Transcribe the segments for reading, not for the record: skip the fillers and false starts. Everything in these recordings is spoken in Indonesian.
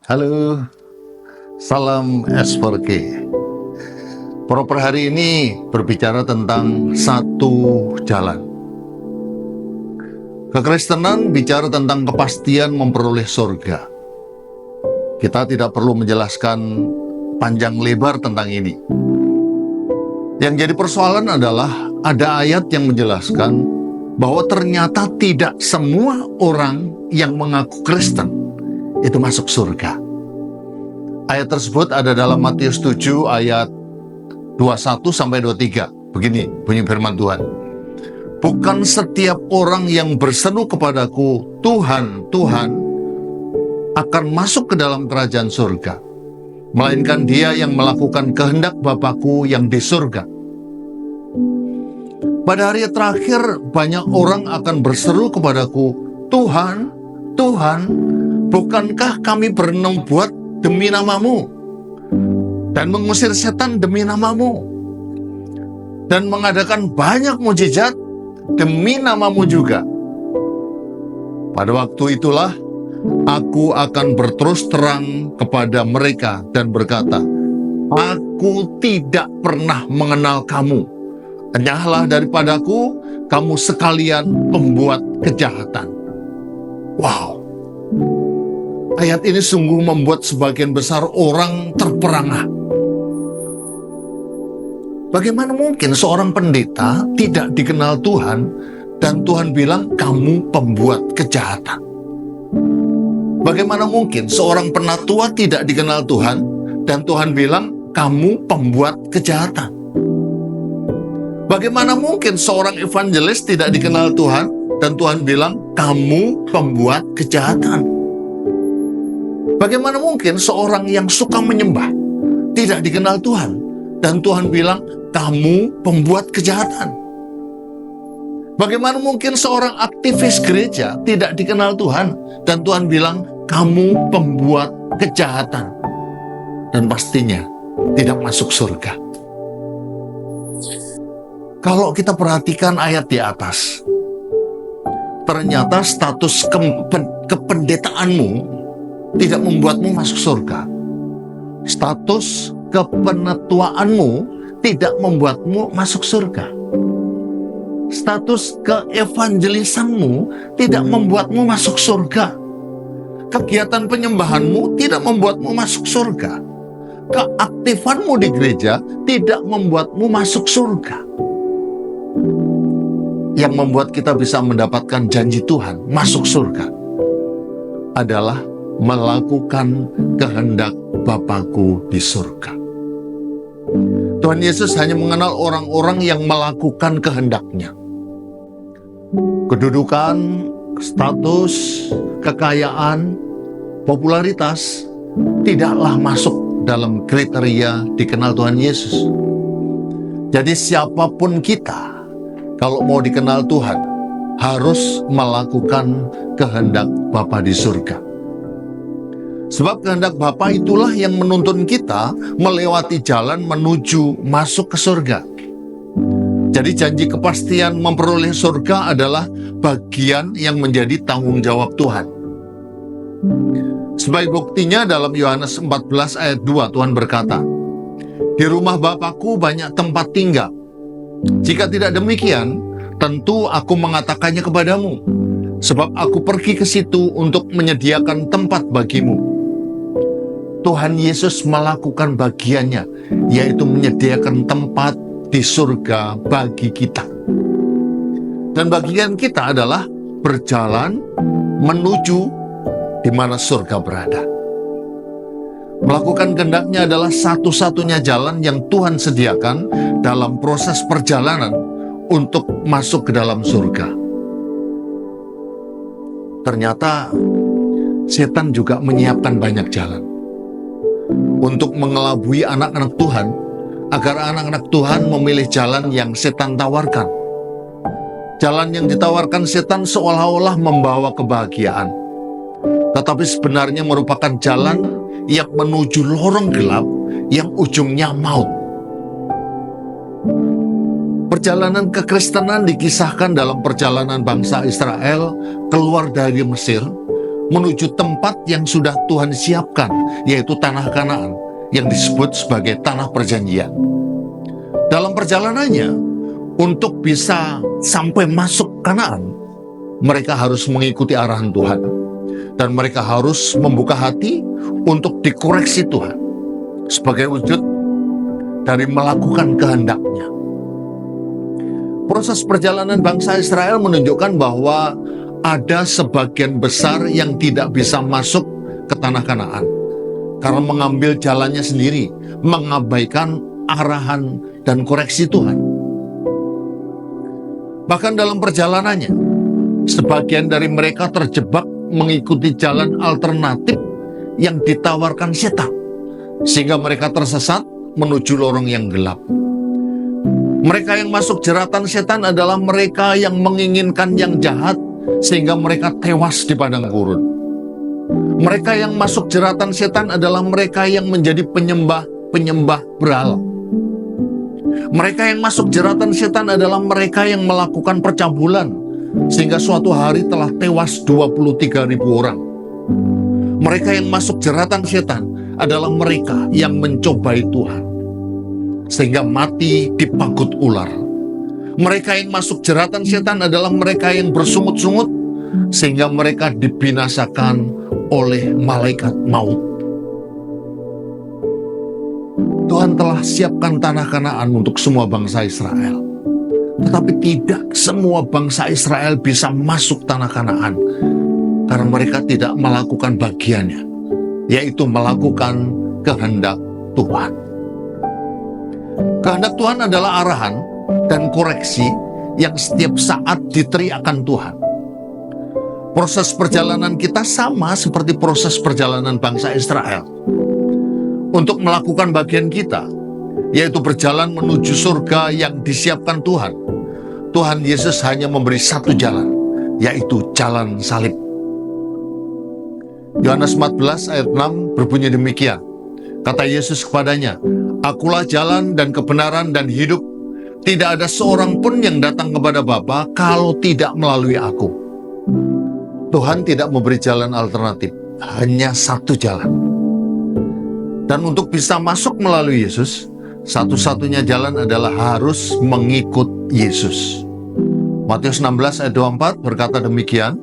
Halo, salam S4K. Proper hari ini berbicara tentang satu jalan. Kekristenan bicara tentang kepastian memperoleh surga. Kita tidak perlu menjelaskan panjang lebar tentang ini. Yang jadi persoalan adalah ada ayat yang menjelaskan bahwa ternyata tidak semua orang yang mengaku Kristen itu masuk surga. Ayat tersebut ada dalam Matius 7 ayat 21-23. Begini bunyi firman Tuhan. Bukan setiap orang yang berseru kepadaku, Tuhan, Tuhan, akan masuk ke dalam kerajaan surga, melainkan dia yang melakukan kehendak Bapa-Ku yang di surga. Pada hari terakhir, banyak orang akan berseru kepadaku, Tuhan, Tuhan, bukankah kami bernubuat demi namamu, dan mengusir setan demi namamu, dan mengadakan banyak mujizat demi namamu juga? Pada waktu itulah, aku akan berterus terang kepada mereka dan berkata, aku tidak pernah mengenal kamu. Enyahlah daripadaku, kamu sekalian pembuat kejahatan. Wow. Ayat ini sungguh membuat sebagian besar orang terperangah. Bagaimana mungkin seorang pendeta tidak dikenal Tuhan dan Tuhan bilang kamu pembuat kejahatan? Bagaimana mungkin seorang penatua tidak dikenal Tuhan dan Tuhan bilang kamu pembuat kejahatan? Bagaimana mungkin seorang evangelis tidak dikenal Tuhan dan Tuhan bilang kamu pembuat kejahatan? Bagaimana mungkin seorang yang suka menyembah tidak dikenal Tuhan dan Tuhan bilang kamu pembuat kejahatan? Bagaimana mungkin seorang aktivis gereja tidak dikenal Tuhan dan Tuhan bilang kamu pembuat kejahatan? Dan pastinya tidak masuk surga. Kalau kita perhatikan ayat di atas, ternyata status kependetaanmu tidak membuatmu masuk surga. Status kepenetuaanmu tidak membuatmu masuk surga. Status keevangelisanmu tidak membuatmu masuk surga. Kegiatan penyembahanmu tidak membuatmu masuk surga. Keaktifanmu di gereja tidak membuatmu masuk surga. Yang membuat kita bisa mendapatkan janji Tuhan masuk surga adalah melakukan kehendak Bapa-Ku di surga. Tuhan Yesus hanya mengenal orang-orang yang melakukan kehendak-Nya. Kedudukan, status, kekayaan, popularitas tidaklah masuk dalam kriteria dikenal Tuhan Yesus. Jadi siapapun kita, kalau mau dikenal Tuhan, harus melakukan kehendak Bapa di surga. Sebab kehendak Bapa itulah yang menuntun kita melewati jalan menuju masuk ke surga. Jadi janji kepastian memperoleh surga adalah bagian yang menjadi tanggung jawab Tuhan. Sebagai buktinya dalam Yohanes 14 ayat 2 Tuhan berkata, di rumah Bapa-Ku banyak tempat tinggal. Jika tidak demikian, tentu aku mengatakannya kepadamu, sebab aku pergi ke situ untuk menyediakan tempat bagimu. Tuhan Yesus melakukan bagiannya, yaitu menyediakan tempat di surga bagi kita. Dan bagian kita adalah berjalan menuju di mana surga berada. Melakukan kehendak-Nya adalah satu-satunya jalan yang Tuhan sediakan dalam proses perjalanan untuk masuk ke dalam surga. Ternyata setan juga menyiapkan banyak jalan untuk mengelabui anak-anak Tuhan, agar anak-anak Tuhan memilih jalan yang setan tawarkan. Jalan yang ditawarkan setan seolah-olah membawa kebahagiaan, tetapi sebenarnya merupakan jalan yang menuju lorong gelap yang ujungnya maut. Perjalanan kekristenan dikisahkan dalam perjalanan bangsa Israel keluar dari Mesir menuju tempat yang sudah Tuhan siapkan, yaitu tanah Kanaan, yang disebut sebagai tanah perjanjian. Dalam perjalanannya, untuk bisa sampai masuk Kanaan, mereka harus mengikuti arahan Tuhan. Dan mereka harus membuka hati untuk dikoreksi Tuhan, sebagai wujud dari melakukan kehendak-Nya. Proses perjalanan bangsa Israel menunjukkan bahwa ada sebagian besar yang tidak bisa masuk ke tanah Kanaan karena mengambil jalannya sendiri, mengabaikan arahan dan koreksi Tuhan. Bahkan dalam perjalanannya, sebagian dari mereka terjebak mengikuti jalan alternatif yang ditawarkan setan, sehingga mereka tersesat menuju lorong yang gelap. Mereka yang masuk jeratan setan adalah mereka yang menginginkan yang jahat, sehingga mereka tewas di padang gurun. Mereka yang masuk jeratan setan adalah mereka yang menjadi penyembah berhala. Mereka yang masuk jeratan setan adalah mereka yang melakukan percabulan, sehingga suatu hari telah tewas 23.000 orang. Mereka yang masuk jeratan setan adalah mereka yang mencobai Tuhan, sehingga mati dipagut ular. Mereka yang masuk jeratan setan adalah mereka yang bersungut-sungut, sehingga mereka dibinasakan oleh malaikat maut. Tuhan telah siapkan tanah Kanaan untuk semua bangsa Israel. Tetapi tidak semua bangsa Israel bisa masuk tanah Kanaan, karena mereka tidak melakukan bagiannya, yaitu melakukan kehendak Tuhan. Kehendak Tuhan adalah arahan dan koreksi yang setiap saat diteriakkan Tuhan. Proses perjalanan kita sama seperti proses perjalanan bangsa Israel. Untuk melakukan bagian kita, yaitu berjalan menuju surga yang disiapkan Tuhan, Tuhan Yesus hanya memberi satu jalan, yaitu jalan salib. Yohanes 14 ayat 6 berbunyi demikian. Kata Yesus kepadanya, "Akulah jalan dan kebenaran dan hidup. Tidak ada seorang pun yang datang kepada Bapa kalau tidak melalui aku." Tuhan tidak memberi jalan alternatif, hanya satu jalan. Dan untuk bisa masuk melalui Yesus, satu-satunya jalan adalah harus mengikut Yesus. Matius 16 ayat 24 berkata demikian.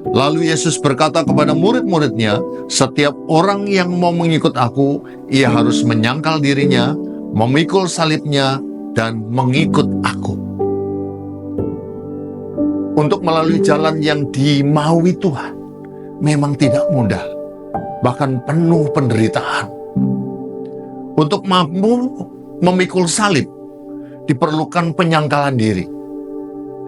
Lalu Yesus berkata kepada murid-muridnya, "Setiap orang yang mau mengikut aku, ia harus menyangkal dirinya, memikul salibnya, dan mengikut aku." Untuk melalui jalan yang dimaui Tuhan memang tidak mudah, bahkan penuh penderitaan. Untuk mampu memikul salib diperlukan penyangkalan diri.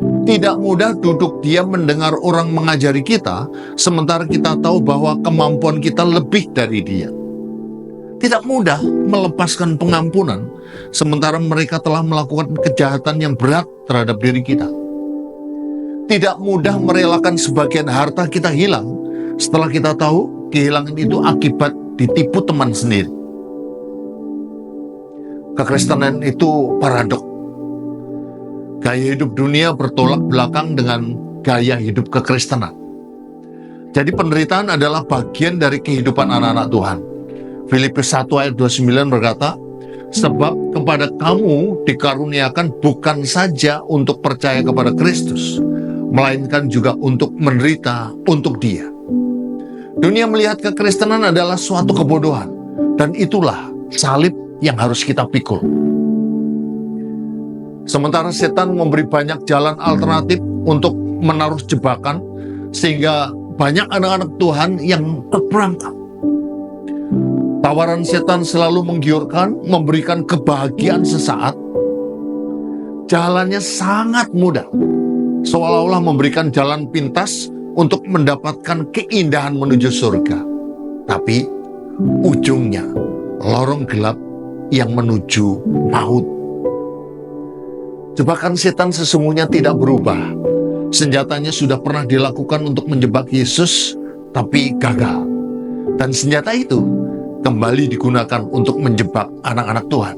Tidak mudah duduk diam mendengar orang mengajari kita, sementara kita tahu bahwa kemampuan kita lebih dari dia. Tidak mudah melepaskan pengampunan, sementara mereka telah melakukan kejahatan yang berat terhadap diri kita. Tidak mudah merelakan sebagian harta kita hilang, setelah kita tahu kehilangan itu akibat ditipu teman sendiri. Kekristenan itu paradok. Gaya hidup dunia bertolak belakang dengan gaya hidup kekristenan. Jadi penderitaan adalah bagian dari kehidupan anak-anak Tuhan. Filipi 1 ayat 29 berkata, "Sebab kepada kamu dikaruniakan bukan saja untuk percaya kepada Kristus, melainkan juga untuk menderita untuk Dia." Dunia melihat kekristenan adalah suatu kebodohan, dan itulah salib yang harus kita pikul. Sementara setan memberi banyak jalan alternatif untuk menaruh jebakan, sehingga banyak anak-anak Tuhan yang terperangkap. Tawaran setan selalu menggiurkan, memberikan kebahagiaan sesaat. Jalannya sangat mudah, seolah-olah memberikan jalan pintas untuk mendapatkan keindahan menuju surga. Tapi ujungnya lorong gelap yang menuju maut. Jebakan setan sesungguhnya tidak berubah. Senjatanya sudah pernah dilakukan untuk menjebak Yesus, tapi gagal. Dan senjata itu kembali digunakan untuk menjebak anak-anak Tuhan.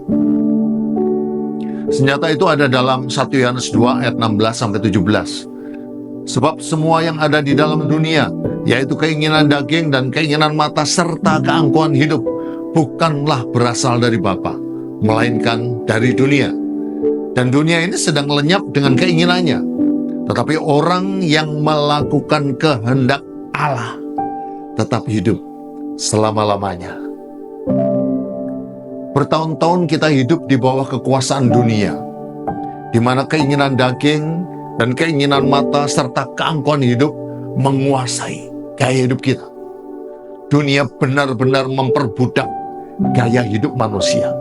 Senjata itu ada dalam 1 Yohanes 2 ayat 16-17. Sebab semua yang ada di dalam dunia, yaitu keinginan daging dan keinginan mata serta keangkuhan hidup, bukanlah berasal dari Bapa, melainkan dari dunia. Dan dunia ini sedang lenyap dengan keinginannya. Tetapi orang yang melakukan kehendak Allah tetap hidup selama-lamanya. Bertahun-tahun kita hidup di bawah kekuasaan dunia, di mana keinginan daging dan keinginan mata serta keangkuhan hidup menguasai gaya hidup kita. Dunia benar-benar memperbudak gaya hidup manusia.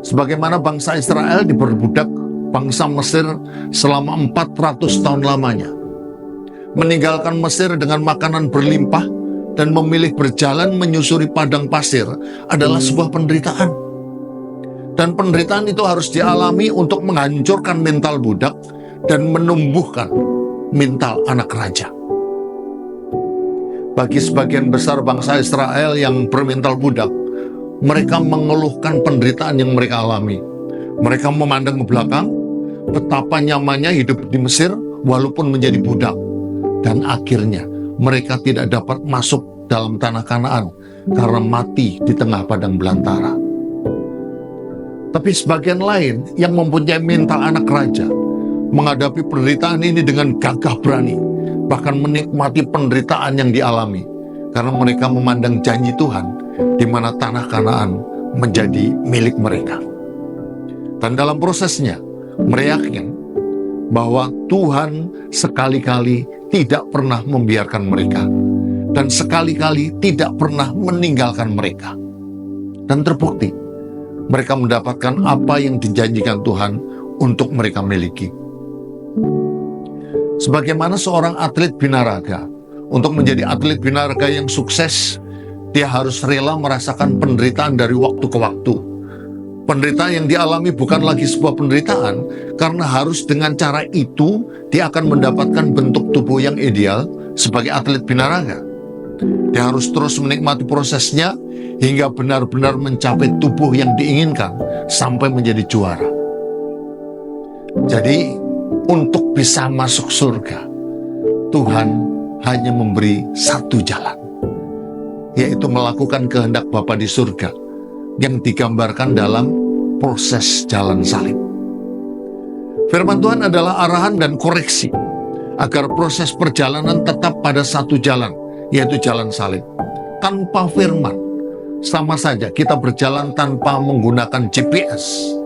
Sebagaimana bangsa Israel diperbudak bangsa Mesir selama 400 tahun lamanya. Meninggalkan Mesir dengan makanan berlimpah dan memilih berjalan menyusuri padang pasir adalah sebuah penderitaan. Dan penderitaan itu harus dialami untuk menghancurkan mental budak dan menumbuhkan mental anak raja. Bagi sebagian besar bangsa Israel yang bermental budak, mereka mengeluhkan penderitaan yang mereka alami. Mereka memandang ke belakang, betapa nyamannya hidup di Mesir walaupun menjadi budak. Dan akhirnya mereka tidak dapat masuk dalam tanah Kanaan karena mati di tengah padang belantara. Tapi sebagian lain yang mempunyai mental anak raja menghadapi penderitaan ini dengan gagah berani, bahkan menikmati penderitaan yang dialami, karena mereka memandang janji Tuhan di mana tanah Kanaan menjadi milik mereka. Dan dalam prosesnya, mereka yakin bahwa Tuhan sekali-kali tidak pernah membiarkan mereka, dan sekali-kali tidak pernah meninggalkan mereka. Dan terbukti, mereka mendapatkan apa yang dijanjikan Tuhan untuk mereka miliki. Sebagaimana seorang atlet binaraga, untuk menjadi atlet binaraga yang sukses, dia harus rela merasakan penderitaan dari waktu ke waktu. Penderitaan yang dialami bukan lagi sebuah penderitaan, karena harus dengan cara itu dia akan mendapatkan bentuk tubuh yang ideal sebagai atlet binaraga. Dia harus terus menikmati prosesnya hingga benar-benar mencapai tubuh yang diinginkan sampai menjadi juara. Jadi, untuk bisa masuk surga, Tuhan hanya memberi satu jalan, yaitu melakukan kehendak Bapa di surga, yang digambarkan dalam proses jalan salib. Firman Tuhan adalah arahan dan koreksi, agar proses perjalanan tetap pada satu jalan, yaitu jalan salib. Tanpa firman, sama saja kita berjalan tanpa menggunakan GPS.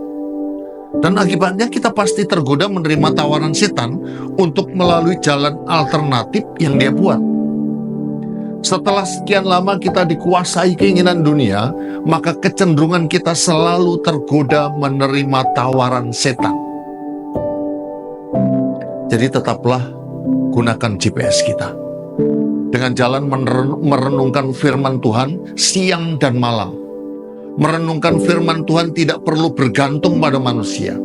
Dan akibatnya kita pasti tergoda menerima tawaran setan untuk melalui jalan alternatif yang dia buat. Setelah sekian lama kita dikuasai keinginan dunia, maka kecenderungan kita selalu tergoda menerima tawaran setan. Jadi tetaplah gunakan GPS kita. Dengan jalan merenungkan firman Tuhan siang dan malam. Merenungkan firman Tuhan tidak perlu bergantung pada manusia.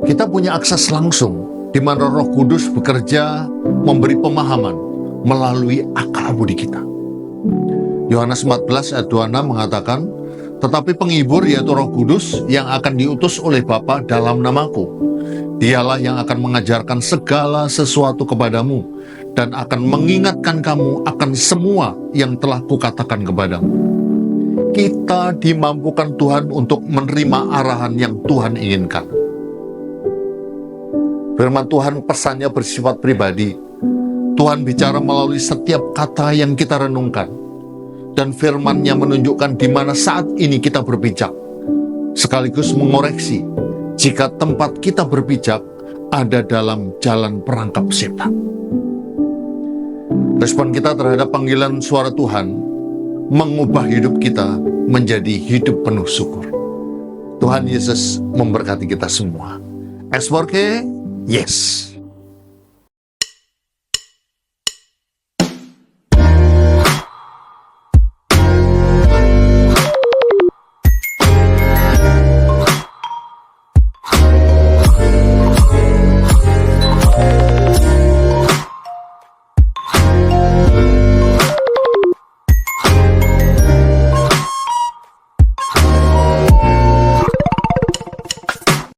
Kita punya akses langsung, di mana Roh Kudus bekerja memberi pemahaman melalui akal budi kita. Yohanes 14 ayat 26 mengatakan, tetapi penghibur yaitu Roh Kudus yang akan diutus oleh Bapa dalam namaku. Dialah yang akan mengajarkan segala sesuatu kepadamu dan akan mengingatkan kamu akan semua yang telah kukatakan kepadamu. Kita dimampukan Tuhan untuk menerima arahan yang Tuhan inginkan. Firman Tuhan pesannya bersifat pribadi. Tuhan bicara melalui setiap kata yang kita renungkan. Dan firman-Nya menunjukkan di mana saat ini kita berpijak. Sekaligus mengoreksi jika tempat kita berpijak ada dalam jalan perangkap setan. Respon kita terhadap panggilan suara Tuhan mengubah hidup kita menjadi hidup penuh syukur. Tuhan Yesus memberkati kita semua. S4K, yes.